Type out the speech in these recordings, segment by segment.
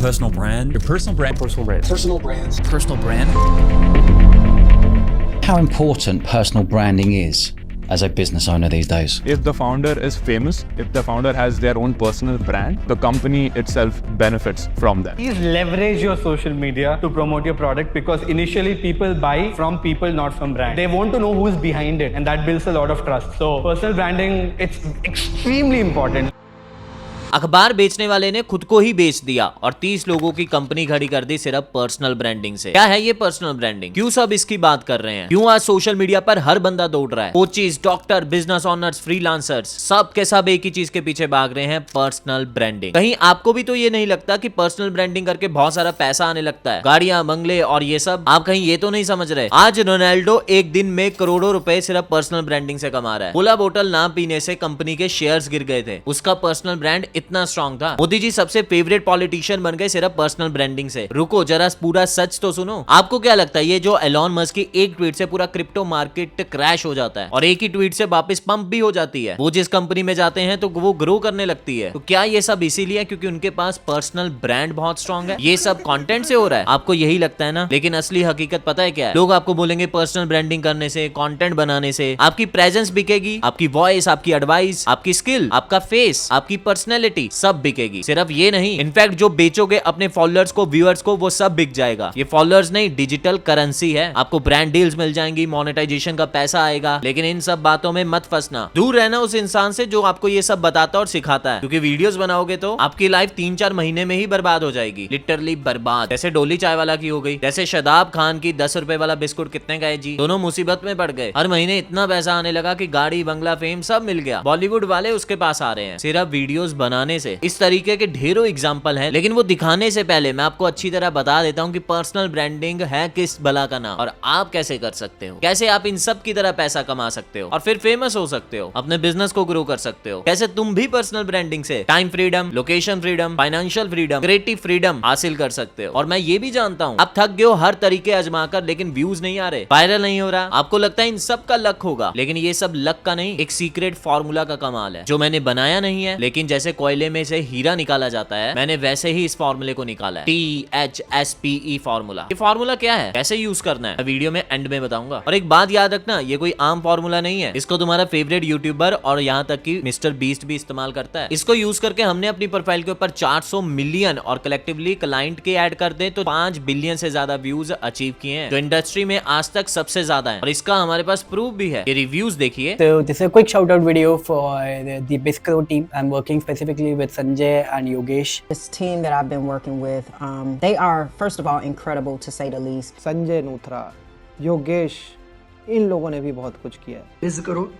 Personal brand. Your personal brand. Personal brands. Personal brands. Personal brand. How important personal branding is as a business owner these days. If the founder is famous, if the founder has their own personal brand, the company itself benefits from that. Please leverage your social media to promote your product, because initially people buy from people, not from brand. They want to know who's behind it, and that builds a lot of trust. So personal branding, it's extremely important. अखबार बेचने वाले ने खुद को ही बेच दिया और 30 लोगों की कंपनी खड़ी कर दी सिर्फ पर्सनल ब्रांडिंग से। क्या है ये पर्सनल ब्रांडिंग? क्यों सब इसकी बात कर रहे हैं? क्यों आज सोशल मीडिया पर हर बंदा दौड़ रहा है? Coaches, doctor, business owners, freelancers, सब के सब एक ही चीज के पीछे भाग रहे हैं, पर्सनल ब्रांडिंग। कहीं आपको भी तो ये नहीं लगता कि पर्सनल ब्रांडिंग करके बहुत सारा पैसा आने लगता है, गाड़ियां, बंगले और ये सब? आप कहीं ये तो नहीं समझ रहे आज रोनाल्डो एक दिन में करोड़ों रुपए सिर्फ पर्सनल ब्रांडिंग से कमा रहा है। खुला बोतल ना पीने से कंपनी के शेयर्स गिर गए थे, उसका पर्सनल ब्रांड इतना स्ट्रॉन्ग था। मोदी जी सबसे फेवरेट पॉलिटिशियन बन गए सिर्फ पर्सनल ब्रांडिंग से। रुको जरा पूरा सच तो सुनो। आपको क्या लगता है ये जो एलॉन मस्क की एक ट्वीट से पूरा क्रिप्टो मार्केट क्रैश हो जाता है और एक ही ट्वीट से वापस पंप भी हो जाती है? वो जिस कंपनी में जाते हैं तो वो ग्रो करने लगती है। तो क्या ये सब इसीलिए क्योंकि उनके पास पर्सनल ब्रांड बहुत स्ट्रॉन्ग है? ये सब कंटेंट से हो रहा है? आपको यही लगता है ना? लेकिन असली हकीकत पता है क्या है? लोग आपको बोलेंगे पर्सनल ब्रांडिंग करने से, कंटेंट बनाने से आपकी प्रेजेंस बिकेगी, आपकी वॉइस, आपकी एडवाइस, आपकी स्किल, आपका फेस, आपकी पर्सनैलिटी सब बिकेगी। सिर्फ ये नहीं, इनफैक्ट जो बेचोगे अपने फॉलोअर्स को, व्यूअर्स को, वो सब बिक जाएगा। ये फॉलोअर्स नहीं, डिजिटल करेंसी है। आपको ब्रांड डील्स मिल जाएंगी, मोनेटाइजेशन का पैसा आएगा। लेकिन इन सब बातों में मत फंसना। दूर रहना उस इंसान से जो आपको ये सब बताता और सिखाता है, क्योंकि वीडियोस बनाओगे तो आपकी लाइफ 3-4 महीने में ही बर्बाद हो जाएगी, लिटरली बर्बाद। जैसे डोली चाय वाला की हो गई, जैसे शादाब खान की 10 रुपए वाला बिस्कुट कितने का है जी? दोनों मुसीबत में पड़ गए। हर महीने इतना पैसा आने लगा कि गाड़ी, बंगला, फेम सब मिल गया। बॉलीवुड वाले उसके पास आ रहे हैं सिर्फ वीडियोस बनाने से। इस तरीके के ढेरों एग्जाम्पल है, लेकिन वो दिखाने से पहले मैं आपको अच्छी तरह बता देता हूँ कि पर्सनल ब्रांडिंग है किस बला का नाम और आप कैसे कर सकते हो, कैसे आप इन सब की तरह पैसा कमा सकते हो और फिर फेमस हो सकते हो, अपने बिजनेस को ग्रो कर सकते हो। कैसे तुम भी पर्सनल ब्रांडिंग से time freedom, location freedom, financial freedom, creative freedom हासिल कर सकते हो। और मैं ये भी जानता हूँ आप थक गए हो हर तरीके आजमाकर, लेकिन व्यूज नहीं आ रहे, वायरल नहीं हो रहा। आपको लगता है इन सब का लक होगा, लेकिन ये सब लक का नहीं, एक सीक्रेट फॉर्मूला का कमाल है जो मैंने बनाया नहीं है। लेकिन जैसे कोयले में से हीरा निकाला जाता है, मैंने वैसे ही इस फॉर्मूले को निकाला है, THSPE फॉर्मूला। ये फॉर्मूला क्या है, कैसे यूज करना है, वीडियो में एंड में बताऊंगा। और एक बात याद रखना, ये कोई आम फॉर्मूला नहीं है। इसको तुम्हारा फेवरेट यूट्यूबर और यहाँ तक कि मिस्टर बीस्ट भी इस्तेमाल करता है। इसको यूज करके हमने अपनी प्रोफाइल के ऊपर 400 मिलियन और कलेक्टिवली क्लाइंट के ऐड कर दे तो 5 बिलियन से ज्यादा व्यूज अचीव किए हैं, जो इंडस्ट्री में आज तक सबसे ज्यादा है। और इसका हमारे पास प्रूफ भी है, ये रिव्यूज देखिए। So this is a quick shout out video for the Biscro team. I'm working specifically with Sanjay and Yogesh. This team that I've been working with, they are, first of all, incredible to say the least. Sanjay नूथरा, Yogesh, इन लोगों ने भी बहुत कुछ किया है। बिज करो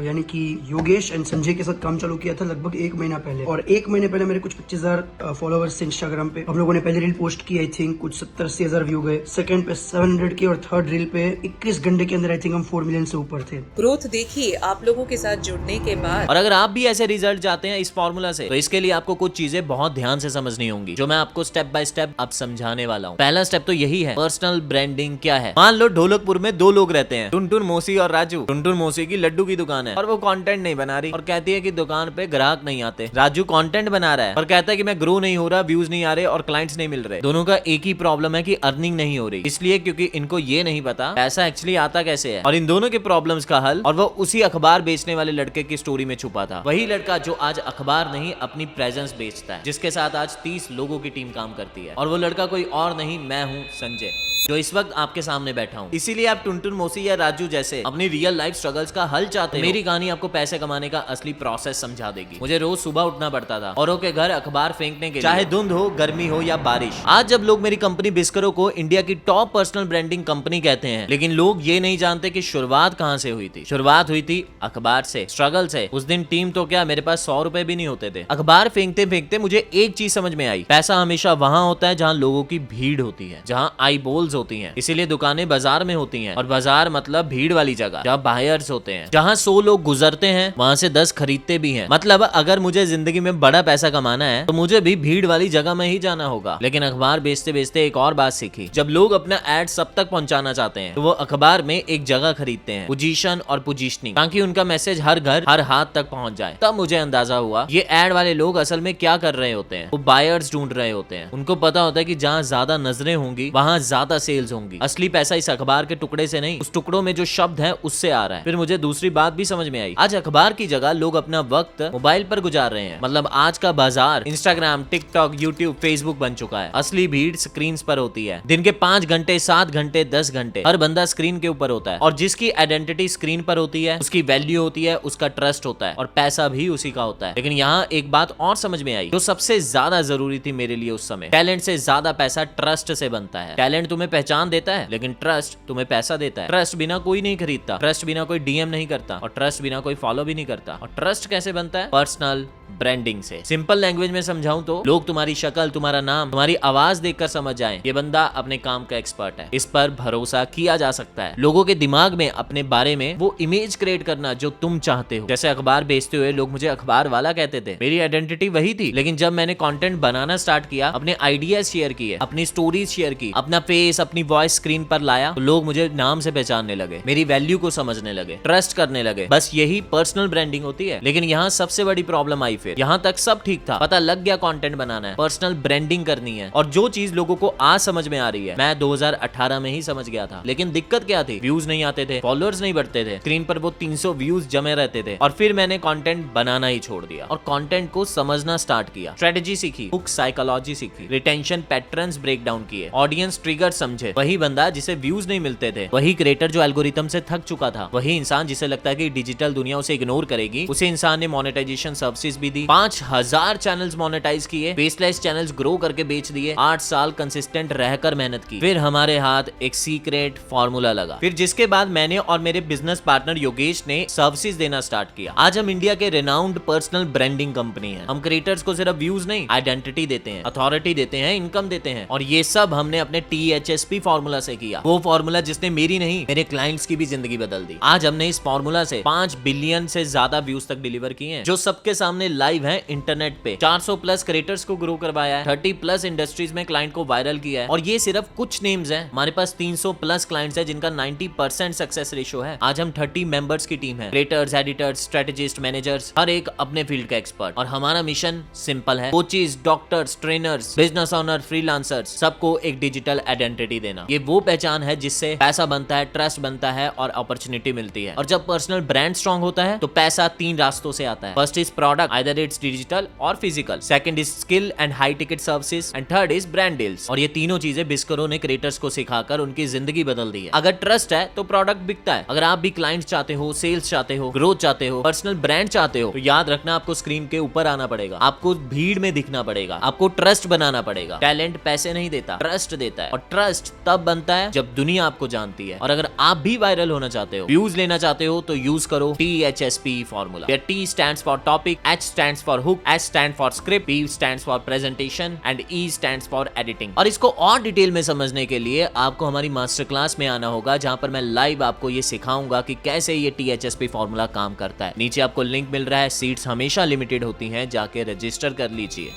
यानी कि योगेश एंड संजय के साथ काम चालू किया था लगभग 1 महीना पहले, और 1 महीने पहले मेरे कुछ 25,000 फॉलोअर्स थे इंस्टाग्राम पे। हम लोगों ने पहले रील पोस्ट की, आई थिंक कुछ 70-80 हजार व्यू गए, सेकंड पे 700 के, और थर्ड रील पे 21 घंटे के अंदर आई थिंक हम 4 मिलियन से ऊपर थे। ग्रोथ देखिए आप लोगों के साथ जुड़ने के बाद। और अगर आप भी ऐसे रिजल्ट चाहते हैं इस फॉर्मूला से, तो इसके लिए आपको कुछ चीजें बहुत ध्यान से समझनी होंगी, जो मैं आपको स्टेप बाय स्टेप अब समझाने वाला हूँ। पहला स्टेप तो यही है, पर्सनल ब्रांडिंग क्या है। मान लो ढोलकपुर में 2 लोग रहते हैं, टुनटुन मौसी और राजू। टुनटुन मौसी की लड्डू की दुकान है और वो कंटेंट नहीं बना रही और कहती है कि दुकान पे ग्राहक नहीं आते। राजू कंटेंट बना रहा है और कहता है कि मैं ग्रो नहीं हो रहा, व्यूज नहीं आ रहे और क्लाइंट्स नहीं मिल रहे। दोनों का एक ही प्रॉब्लम है कि अर्निंग नहीं हो रही, इसलिए क्योंकि इनको ये नहीं पता पैसा एक्चुअली आता कैसे है। और इन दोनों के प्रॉब्लम्स का हल, और वो उसी अखबार बेचने वाले लड़के की स्टोरी में छुपा था। वही लड़का जो आज अखबार नहीं अपनी प्रेजेंस बेचता है, जिसके साथ आज 30 लोगों की टीम काम करती है। और वो लड़का कोई और नहीं, मैं हूँ संजय, जो इस वक्त आपके सामने बैठा हूँ। इसीलिए आप टुनटुन मौसी या राजू जैसे अपनी रियल लाइफ स्ट्रगल्स का हल चाहते हो, मेरी कहानी आपको पैसे कमाने का असली प्रोसेस समझा देगी। मुझे रोज सुबह उठना पड़ता था औरों के घर अखबार फेंकने के लिए, चाहे धुंध हो, गर्मी हो या बारिश। आज जब लोग मेरी कंपनी बिस्करो को इंडिया की टॉप पर्सनल ब्रांडिंग कंपनी कहते हैं, लेकिन लोग ये नहीं जानते कि शुरुआत कहाँ से हुई थी। शुरुआत हुई थी अखबार से, स्ट्रगल से। उस दिन टीम तो क्या, मेरे पास 100 रुपए भी नहीं होते थे। अखबार फेंकते फेंकते मुझे एक चीज समझ में आई, पैसा हमेशा वहां होता है जहाँ लोगों की भीड़ होती है, जहाँ आई बॉल्स होती हैं, इसीलिए दुकानें बाजार में होती हैं, और बाजार मतलब भीड़ वाली जगह जहाँ बायर्स होते हैं, जहाँ 100 लोग गुजरते हैं वहाँ से 10 खरीदते भी हैं। मतलब अगर मुझे जिंदगी में बड़ा पैसा कमाना है तो मुझे भी भीड़ वाली जगह में ही जाना होगा। लेकिन अखबार बेचते बेचते एक और बात सीखी, जब लोग अपना एड सब तक पहुंचाना चाहते हैं तो वो अखबार में एक जगह खरीदते हैं, पोजीशन और पोजीशनिंग, ताकि उनका मैसेज हर घर हर हाथ तक पहुंच जाए। तब मुझे अंदाजा हुआ ये एड वाले लोग असल में क्या कर रहे होते हैं, वो बायर्स ढूंढ रहे होते हैं। उनको पता होता है कि जहाँ ज्यादा नजरें होंगी वहाँ ज्यादा सेल्स होंगी। असली पैसा इस अखबार के टुकड़े से नहीं, उस टुकड़ों में जो शब्द है उससे आ रहा है। फिर मुझे दूसरी बात भी समझ में आई, आज अखबार की जगह लोग अपना वक्त मोबाइल पर गुजार रहे हैं। मतलब आज का बाजार इंस्टाग्राम, टिकटॉक, यूट्यूब, फेसबुक बन चुका है। असली भीड़ स्क्रीन पर होती है। दिन के 5 घंटे, 7 घंटे, 10 घंटे हर बंदा स्क्रीन के ऊपर होता है, और जिसकी आइडेंटिटी स्क्रीन पर होती है उसकी वैल्यू होती है, उसका ट्रस्ट होता है, और पैसा भी उसी का होता है। लेकिन यहाँ एक बात और समझ में आई जो सबसे ज्यादा जरूरी थी मेरे लिए उस समय, टैलेंट से ज्यादा पैसा ट्रस्ट से बनता है। टैलेंट तुम्हें पहचान देता है, लेकिन ट्रस्ट तुम्हें पैसा देता है। ट्रस्ट बिना कोई नहीं खरीदता, ट्रस्ट बिना कोई डीएम नहीं करता, और ट्रस्ट बिना कोई फॉलो भी नहीं करता। और ट्रस्ट कैसे बनता है? पर्सनल ब्रांडिंग से। सिंपल लैंग्वेज में समझाऊं तो लोग तुम्हारी शक्ल, तुम्हारा नाम, तुम्हारी आवाज देखकर समझ जाएं ये बंदा अपने काम का एक्सपर्ट है, इस पर भरोसा किया जा सकता है। लोगों के दिमाग में अपने बारे में वो इमेज क्रिएट करना जो तुम चाहते हो। जैसे अखबार बेचते हुए लोग मुझे अखबार वाला कहते थे, मेरी आइडेंटिटी वही थी। लेकिन जब मैंने कंटेंट बनाना स्टार्ट किया, अपने आइडियाज शेयर किए, अपनी स्टोरीज शेयर की, अपना फेस, अपनी वॉइस स्क्रीन पर लाया, तो लोग मुझे नाम से पहचानने लगे, मेरी वैल्यू को समझने लगे, ट्रस्ट करने लगे। बस यही पर्सनल ब्रांडिंग होती है। लेकिन यहाँ सबसे बड़ी प्रॉब्लम आई। फिर यहाँ तक सब ठीक था, पता लग गया कंटेंट बनाना है, पर्सनल ब्रांडिंग करनी है, और जो चीज लोगों को आज समझ में आ रही है मैं 2018 में ही समझ गया था। लेकिन दिक्कत क्या थी? व्यूज नहीं आते थे, फॉलोअर्स नहीं बढ़ते थे, स्क्रीन पर वो 300 व्यूज जमे रहते थे। और फिर मैंने कंटेंट बनाना ही छोड़ दिया और कंटेंट को समझना स्टार्ट किया। स्ट्रेटेजी सीखी, हुक साइकोलॉजी सीखी, रिटेंशन पैटर्न्स ब्रेक डाउन किए, ऑडियंस ट्रिगर समझे। वही बंदा जिसे व्यूज नहीं मिलते थे, वही क्रिएटर जो एल्गोरिथम से थक चुका था, वही इंसान जिसे लगता है कि डिजिटल दुनिया उसे इग्नोर करेगी, उसे इंसान ने मोनेटाइजेशन सर्विसेज भी दी, 5000 चैनल्स मोनेटाइज किए, बेसलेस चैनल्स ग्रो करके बेच दिए, 8 साल कंसिस्टेंट रहकर मेहनत की। फिर हमारे हाथ एक सीक्रेट फॉर्मूला लगा, फिर जिसके बाद मैंने और मेरे बिजनेस पार्टनर योगेश ने सर्विसेज देना स्टार्ट किया। आज हम इंडिया के रिनाउंड पर्सनल ब्रांडिंग कंपनी है। हम क्रिएटर्स को सिर्फ व्यूज नहीं, आइडेंटिटी देते हैं, अथॉरिटी देते हैं, इनकम देते हैं, और ये सब हमने अपने THSP फॉर्मूला से किया। वो फॉर्मूला जिसने मेरी नहीं, मेरे क्लाइंट्स की भी जिंदगी बदल दी। आज हमने इस फॉर्मूला से 5 बिलियन से ज्यादा व्यूज तक डिलीवर किए हैं, जो सबके सामने लाइव है इंटरनेट पे। 400 प्लस क्रिएटर्स को ग्रो करवाया है, 30 प्लस इंडस्ट्रीज में क्लाइंट को वायरल किया है, और ये सिर्फ कुछ नेम्स हैं। हमारे पास 300 प्लस क्लाइंट्स हैं जिनका 90% सक्सेस रेशियो है। आज हम 30 मेंबर्स की टीम है, क्रिएटर्स, एडिटर्स, स्ट्रेटेजिस्ट, मैनेजर्स, हर एक अपने फील्ड का एक्सपर्ट। और हमारा मिशन सिंपल है, coaches, doctors, trainers, business owner, freelancers, सबको एक डिजिटल आइडेंटिटी देना। ये वो पहचान है जिससे पैसा बनता है, ट्रस्ट बनता है, और अपॉर्चुनिटी मिलती है। और जब पर्सनल ब्रांड स्ट्रांग होता है तो पैसा 3 रास्तों से आता है। First is product, either it's digital और physical. Second is skill and high ticket services, and third is brand deals. और ये तीनों चीजें बिस्करो ने क्रिएटर्स को सिखाकर उनकी जिंदगी बदल दी है। अगर ट्रस्ट है तो प्रोडक्ट बिकता है। अगर आप भी क्लाइंट्स चाहते हो, सेल्स चाहते हो, ग्रोथ चाहते हो, पर्सनल ब्रांड चाहते हो, तो याद रखना आपको स्क्रीन के ऊपर आना पड़ेगा, आपको भीड़ में दिखना पड़ेगा, आपको ट्रस्ट बनाना पड़ेगा। टैलेंट पैसे नहीं देता, ट्रस्ट देता है, और ट्रस्ट तब बनता है जब दुनिया आपको जानती है। और अगर आप भी वायरल होना चाहते हो, व्यूज लेना चाहते हो, तो यूज करो THSP formula. T stands for topic, H stands for hook, S stands for script, P stands for presentation, and E stands for editing। और इसको और डिटेल में समझने के लिए आपको हमारी मास्टर क्लास में आना होगा, जहां पर मैं लाइव आपको ये सिखाऊंगा कि कैसे ये THSP फॉर्मूला काम करता है। नीचे आपको लिंक मिल रहा है, सीट्स हमेशा लिमिटेड होती हैं, जाके रजिस्टर कर लीजिए।